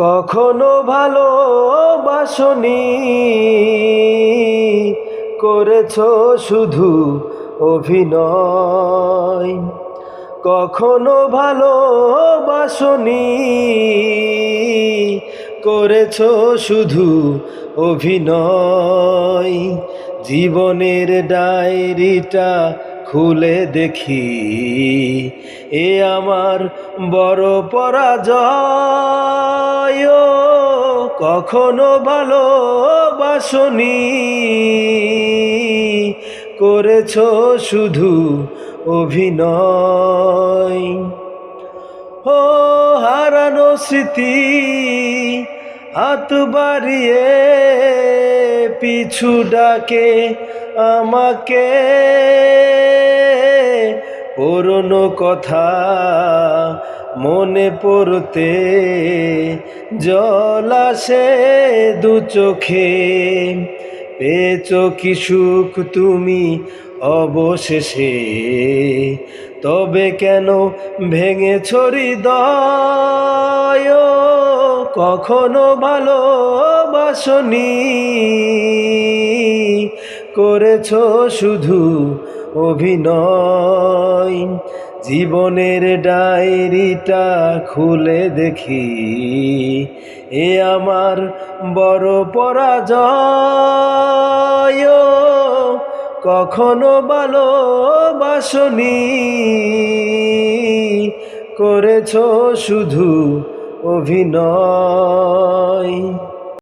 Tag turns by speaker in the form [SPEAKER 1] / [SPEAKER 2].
[SPEAKER 1] কখনো ভালোবাসনি, করেছো শুধু অভিনয়। কখনো ভালোবাসনি, করেছো শুধু অভিনয়। জীবনের ডায়েরিটা খুলে দেখি, এ আমার বড় পরাজয়। কখনো ভালোবাসনি, করেছো শুধু অভিনয়। ও হারানো স্মৃতি হাত বাড়িয়ে পিছু ডাকে আমাকে। পুরনো কথা মনে পড়তে জল আসে দু চোখে। পেয়েছো কি সুখ তুমি অবশেষে, তবে কেন ভেঙেছো হৃদয়? কখনো ভালোবাসনি, করেছো শুধু অভিনয়। জীবনের ডায়েরিটা খুলে দেখি, এ আমার বড় পরাজয়। কখনো ভালোবাসনি, করেছো শুধু অভিনয়।